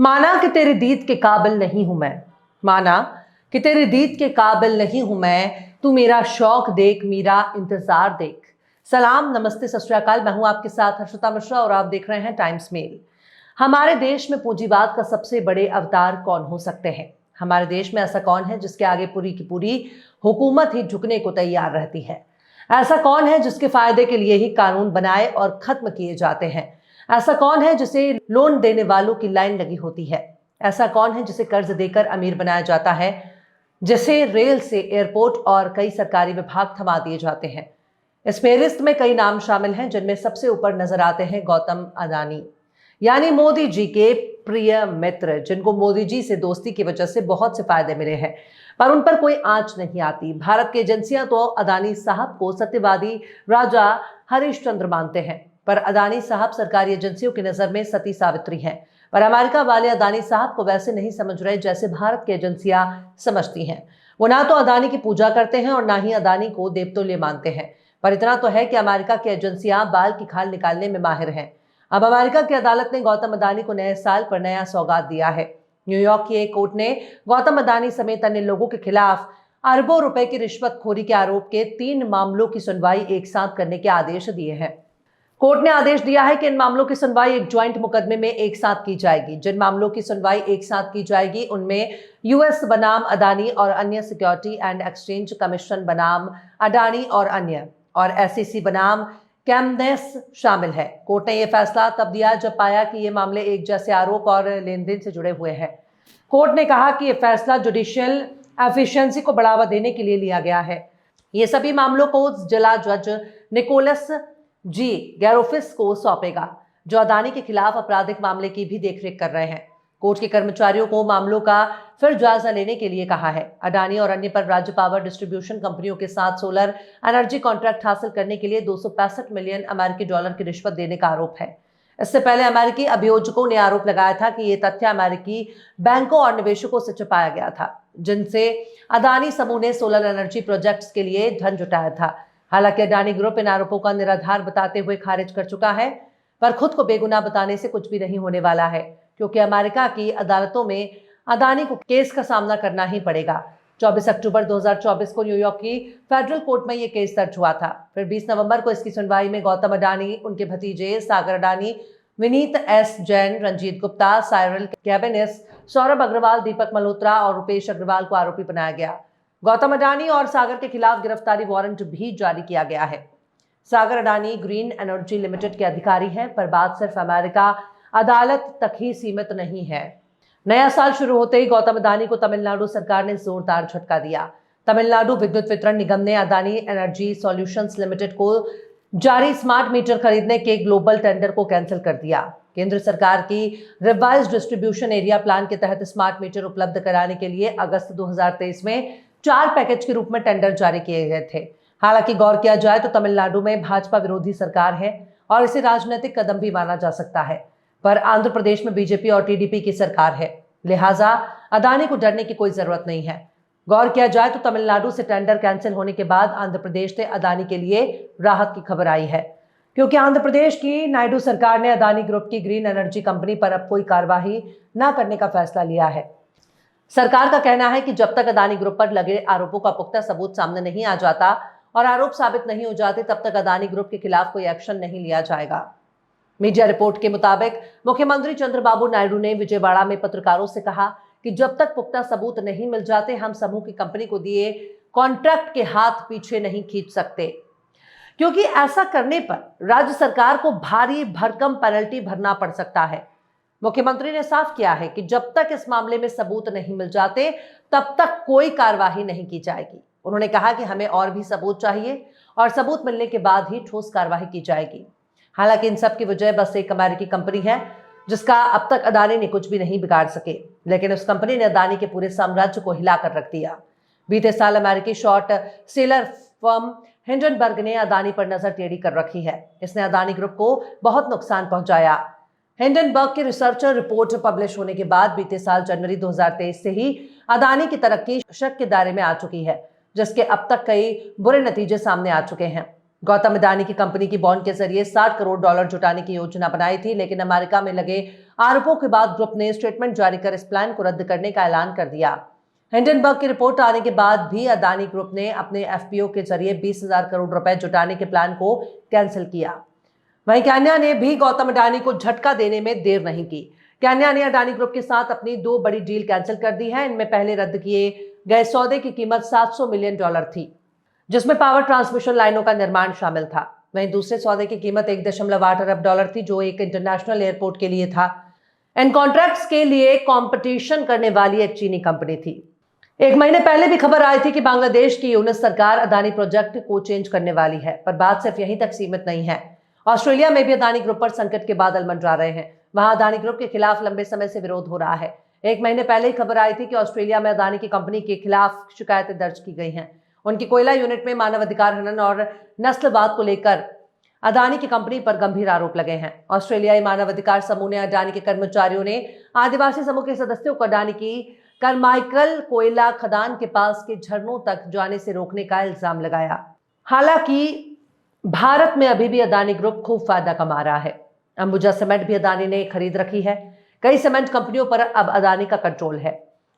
माना कि तेरी दीद के काबिल नहीं हूं मैं। माना कि तेरी दीद के काबिल नहीं हूं मैं, तू मेरा शौक देख, मेरा इंतजार देख। सलाम, नमस्ते, सत श्री अकाल। मैं हूं आपके साथ हर्षिता मिश्रा और आप देख रहे हैं टाइम्स मेल। हमारे देश में पूंजीवाद का सबसे बड़े अवतार कौन हो सकते हैं? हमारे देश में ऐसा कौन है जिसके आगे पूरी की पूरी हुकूमत ही झुकने को तैयार रहती है? ऐसा कौन है जिसके फायदे के लिए ही कानून बनाए और खत्म किए जाते हैं? ऐसा कौन है जिसे लोन देने वालों की लाइन लगी होती है? ऐसा कौन है जिसे कर्ज देकर अमीर बनाया जाता है, जिसे रेल से एयरपोर्ट और कई सरकारी विभाग थमा दिए जाते हैं? इस फेहरिस्त में कई नाम शामिल हैं, जिनमें सबसे ऊपर नजर आते हैं गौतम अडानी, यानी मोदी जी के प्रिय मित्र, जिनको मोदी जी से दोस्ती की वजह से बहुत से फायदे मिले हैं, पर उन पर कोई आंच नहीं आती। भारत की एजेंसियां तो अडानी साहब को सत्यवादी राजा हरिश्चंद्र मानते हैं, पर अडानी साहब सरकारी एजेंसियों की नजर में सती सावित्री हैं। पर अमेरिका वाले अडानी साहब को वैसे नहीं समझ रहे जैसे भारत की एजेंसियां समझती हैं। वो ना तो अडानी की पूजा करते हैं और ना ही अडानी को देवतुल्य मानते हैं। पर इतना तो है कि अमेरिका की एजेंसियां बाल की खाल निकालने में माहिर हैं। अब अमेरिका की अदालत ने गौतम अडानी को नए साल पर नया सौगात दिया है। न्यूयॉर्क की एक कोर्ट ने गौतम अडानी समेत अन्य लोगों के खिलाफ अरबों रुपए की रिश्वतखोरी के आरोप के 3 मामलों की सुनवाई एक साथ करने के आदेश दिए हैं। कोर्ट ने आदेश दिया है कि इन मामलों की सुनवाई एक ज्वाइंट मुकदमे में एक साथ की जाएगी। जिन मामलों की सुनवाई एक साथ की जाएगी उनमें यूएस बनाम अडानी और अन्य, सिक्योरिटी एंड एक्सचेंज कमीशन बनाम अडानी और अन्य, और एसईसी बनाम कैमनेस शामिल है। कोर्ट ने यह फैसला तब दिया जब पाया कि ये मामले एक जैसे आरोप और लेन देन से जुड़े हुए हैं। कोर्ट ने कहा कि यह फैसला जुडिशियल एफिशिएंसी को बढ़ावा देने के लिए लिया गया है। ये सभी मामलों को जिला जज निकोलस जी गैरोफिस को सौंपेगा, जो अडानी के खिलाफ आपराधिक मामले की भी देखरेख कर रहे हैं। कोर्ट के कर्मचारियों को मामलों का फिर जायजा लेने के लिए कहा है। अडानी और अन्य पर राज्य पावर डिस्ट्रीब्यूशन कंपनियों के साथ सोलर एनर्जी कॉन्ट्रैक्ट हासिल करने के लिए 265 मिलियन अमेरिकी डॉलर की रिश्वत देने का आरोप है। इससे पहले अमेरिकी अभियोजकों ने आरोप लगाया था कि यह तथ्य अमेरिकी बैंकों और निवेशकों से छिपाया गया था, जिनसे अडानी समूह ने सोलर एनर्जी प्रोजेक्ट्स के लिए धन जुटाया था। हालांकि अडानी ग्रुप इन आरोपों का निराधार बताते हुए खारिज कर चुका है, पर खुद को बेगुनाह बताने से कुछ भी नहीं होने वाला है, क्योंकि अमेरिका की अदालतों में अडानी को केस का सामना करना ही पड़ेगा। 24 अक्टूबर 2024 को न्यूयॉर्क की फेडरल कोर्ट में यह केस दर्ज हुआ था। फिर 20 नवंबर को इसकी सुनवाई में गौतम अडानी, उनके भतीजे सागर अडानी, विनीत एस जैन, रंजीत गुप्ता, साइरल कैबिनेस, सौरभ अग्रवाल, दीपक मल्होत्रा और रुपेश अग्रवाल को आरोपी बनाया गया। गौतम अडानी और सागर के खिलाफ गिरफ्तारी वारंट भी जारी किया गया है। सागर अडानी ग्रीन एनर्जी लिमिटेड के अधिकारी हैं, पर बात सिर्फ अमेरिका अदालत तक ही सीमित नहीं है। नया साल शुरू होते ही गौतम अडानी को तमिलनाडु सरकार ने जोरदार झटका दिया। तमिलनाडु विद्युत वितरण निगम ने अडानी एनर्जी सॉल्यूशंस लिमिटेड को जारी स्मार्ट मीटर खरीदने के ग्लोबल टेंडर को कैंसिल कर दिया। केंद्र सरकार की रिवाइज्ड डिस्ट्रीब्यूशन एरिया प्लान के तहत स्मार्ट मीटर उपलब्ध कराने के लिए अगस्त 2023 में 4 पैकेज के रूप में टेंडर जारी किए गए थे। हालांकि गौर किया जाए तो तमिलनाडु में भाजपा विरोधी सरकार है और इसे राजनीतिक कदम भी माना जा सकता है, पर आंध्र प्रदेश में बीजेपी और टीडीपी की सरकार है, लिहाजा अडानी को डरने की कोई जरूरत नहीं है। गौर किया जाए तो तमिलनाडु से टेंडर कैंसिल होने के बाद आंध्र प्रदेश से अडानी के लिए राहत की खबर आई है, क्योंकि आंध्र प्रदेश की नायडू सरकार ने अडानी ग्रुप की ग्रीन एनर्जी कंपनी पर अब कोई कार्यवाही न करने का फैसला लिया है। सरकार का कहना है कि जब तक अडानी ग्रुप पर लगे आरोपों का पुख्ता सबूत सामने नहीं आ जाता और आरोप साबित नहीं हो जाते, तब तक अडानी ग्रुप के खिलाफ कोई एक्शन नहीं लिया जाएगा। मीडिया रिपोर्ट के मुताबिक मुख्यमंत्री चंद्रबाबू नायडू ने विजयवाड़ा में पत्रकारों से कहा कि जब तक पुख्ता सबूत नहीं मिल जाते, हम समूह की कंपनी को दिए कॉन्ट्रैक्ट के हाथ पीछे नहीं खींच सकते, क्योंकि ऐसा करने पर राज्य सरकार को भारी भरकम पेनल्टी भरना पड़ सकता है। मुख्यमंत्री ने साफ किया है कि जब तक इस मामले में सबूत नहीं मिल जाते, तब तक कोई कार्यवाही नहीं की जाएगी। उन्होंने कहा कि हमें और भी सबूत चाहिए और सबूत मिलने के बाद ही ठोस कार्यवाही की जाएगी। हालांकि इन सब की वजह बस एक अमेरिकी कंपनी है, जिसका अब तक अडानी ने कुछ भी नहीं बिगाड़ सके, लेकिन उस कंपनी ने अडानी के पूरे साम्राज्य को हिलाकर रख दिया। बीते साल अमेरिकी शॉर्ट सेलर फर्म हिंडनबर्ग ने अडानी पर नजर टेढ़ी कर रखी है। इसने अडानी ग्रुप को बहुत नुकसान पहुंचाया। हिंडनबर्ग की रिसर्चर रिपोर्ट पब्लिश होने के बाद बीते साल जनवरी 2023 से ही अडानी की तरक्की शक के दायरे में आ चुकी है, जिसके अब तक कई बुरे नतीजे सामने आ चुके हैं। गौतम अडानी की कंपनी की बॉन्ड के जरिए $60 करोड़ जुटाने की योजना बनाई थी, लेकिन अमेरिका में लगे आरोपों के बाद ग्रुप ने स्टेटमेंट जारी कर इस प्लान को रद्द करने का ऐलान कर दिया। हिंडनबर्ग की रिपोर्ट आने के बाद भी अडानी ग्रुप ने अपने एफपीओ के जरिए 20,000 करोड़ रुपए जुटाने के प्लान को कैंसिल किया। वहीं केन्या ने भी गौतम अडानी को झटका देने में देर नहीं की। केन्या ने अडानी ग्रुप के साथ अपनी 2 बड़ी डील कैंसिल कर दी है। इनमें पहले रद्द किए गए सौदे की कीमत $700 मिलियन थी, जिसमें पावर ट्रांसमिशन लाइनों का निर्माण शामिल था। वहीं दूसरे सौदे की कीमत $1.8 अरब थी, जो एक इंटरनेशनल एयरपोर्ट के लिए था। इन कॉन्ट्रैक्ट्स के लिए कंपटीशन करने वाली एक चीनी कंपनी थी। 1 महीने पहले भी खबर आई थी कि बांग्लादेश की यूनिस सरकार अडानी प्रोजेक्ट को चेंज करने वाली है, पर बात सिर्फ यहीं तक सीमित नहीं है। ऑस्ट्रेलिया में भी अडानी ग्रुप पर संकट के बादल मंडरा रहे हैं। वहां अडानी ग्रुप के खिलाफ लंबे समय से विरोध हो रहा है। 1 महीने पहले ही खबर आई थी कि ऑस्ट्रेलिया में अडानी की कंपनी के खिलाफ शिकायतें दर्ज की गई हैं। उनकी कोयला यूनिट में मानवाधिकार हनन और नस्लवाद को लेकर अडानी की कंपनी पर गंभीर आरोप लगे हैं। ऑस्ट्रेलियाई मानवाधिकार समूह ने अडानी के कर्मचारियों ने आदिवासी समूह के सदस्यों को अडानी की करमाइकल कोयला खदान के पास के झरनों तक जाने से रोकने का इल्जाम लगाया। हालांकि भारत में अभी भी अडानी ग्रुप खूब फायदा कमा रहा है। अंबुजा सीमेंट भी अडानी ने खरीद रखी है। कई सीमेंट कंपनियों पर अब अडानी का कंट्रोल है।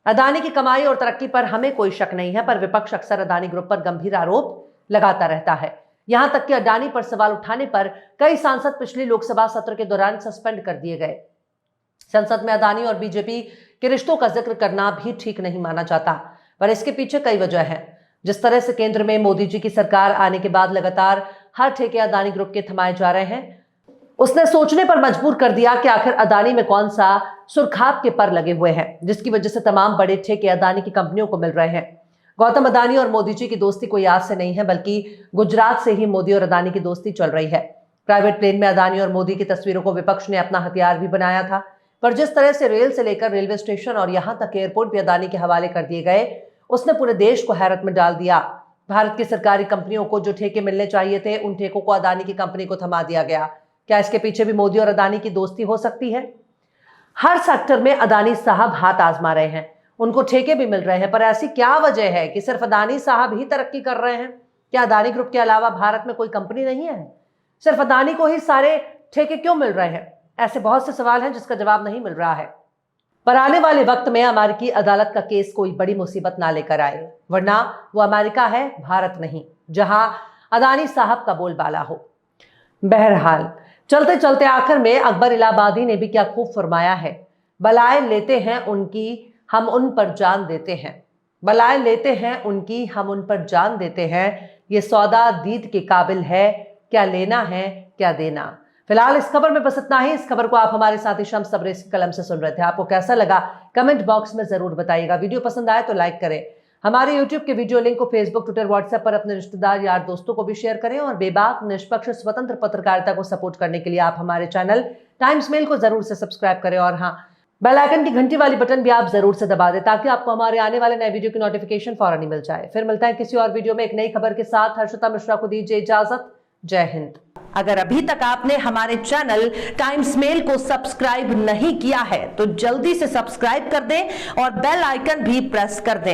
अडानी की कमाई और तरक्की पर हमें कोई शक नहीं है, पर विपक्ष अक्सर अडानी ग्रुप पर गंभीर आरोप लगाता रहता है। यहां तक कि अडानी पर सवाल उठाने पर कई सांसद पिछले लोकसभा सत्र के दौरान सस्पेंड कर दिए गए। संसद में अडानी और बीजेपी के रिश्तों का जिक्र करना भी ठीक नहीं माना जाता, पर इसके पीछे कई वजह हैं। जिस तरह से केंद्र में मोदी जी की सरकार आने के बाद लगातार हर ठेके अडानी ग्रुप के थमाए जा रहे हैं, उसने सोचने पर मजबूर कर दिया कि आखिर अडानी में कौन सा सुरखाब के पर लगे हुए हैं, जिसकी वजह से तमाम बड़े ठेके अडानी की कंपनियों को मिल रहे हैं। गौतम अडानी और मोदी जी की दोस्ती कोई आज से नहीं है, बल्कि गुजरात से ही मोदी और अडानी की दोस्ती चल रही है। प्राइवेट प्लेन में अडानी और मोदी की तस्वीरों को विपक्ष ने अपना हथियार भी बनाया था, पर जिस तरह से रेल से लेकर रेलवे स्टेशन और यहां तक एयरपोर्ट भी अडानी के हवाले कर दिए गए, उसने पूरे देश को हैरत में डाल दिया। भारत की सरकारी कंपनियों को जो ठेके मिलने चाहिए थे, उन ठेकों को अडानी की कंपनी को थमा दिया गया। क्या इसके पीछे भी मोदी और अडानी की दोस्ती हो सकती है? हर सेक्टर में अडानी साहब हाथ आजमा रहे हैं, उनको ठेके भी मिल रहे हैं, पर ऐसी क्या वजह है कि सिर्फ अडानी साहब ही तरक्की कर रहे हैं? क्या अडानी ग्रुप के अलावा भारत में कोई कंपनी नहीं है? सिर्फ अडानी को ही सारे ठेके क्यों मिल रहे हैं? ऐसे बहुत से सवाल हैं जिसका जवाब नहीं मिल रहा है। पर आने वाले वक्त में अमेरिकी अदालत का केस कोई बड़ी मुसीबत ना लेकर आए, वरना वो अमेरिका है, भारत नहीं, जहां अडानी साहब का बोलबाला हो। बहरहाल चलते चलते आखिर में अकबर इलाहाबादी ने भी क्या खूब फरमाया है, बलाएं लेते हैं उनकी, हम उन पर जान देते हैं। बलाएं लेते हैं उनकी, हम उन पर जान देते हैं। ये सौदा दीद के काबिल है, क्या लेना है क्या देना। फिलहाल इस खबर में बस इतना ही। इस खबर को आप हमारे साथी शम्स तबरेज़ की कलम से सुन रहे थे। आपको कैसा लगा कमेंट बॉक्स में जरूर बताइएगा। वीडियो पसंद आए तो लाइक करें। हमारे YouTube के वीडियो लिंक को फेसबुक, ट्विटर, व्हाट्सएप पर अपने रिश्तेदार, यार, दोस्तों को भी शेयर करें और बेबाक, निष्पक्ष, स्वतंत्र पत्रकारिता को सपोर्ट करने के लिए आप हमारे चैनल टाइम्स मेल को जरूर से सब्सक्राइब करें और हाँ, बेल आइकन की घंटी वाली बटन भी आप जरूर से दबा दें, ताकि आपको हमारे आने वाले नए वीडियो की नोटिफिकेशन फौरन ही मिल जाए। फिर मिलता है किसी और वीडियो में एक नई खबर के साथ। हर्षिता मिश्रा को दीजिए इजाजत। जय हिंद। अगर अभी तक आपने हमारे चैनल टाइम्स मेल को सब्सक्राइब नहीं किया है तो जल्दी से सब्सक्राइब कर दें और बेल आइकन भी प्रेस कर दें।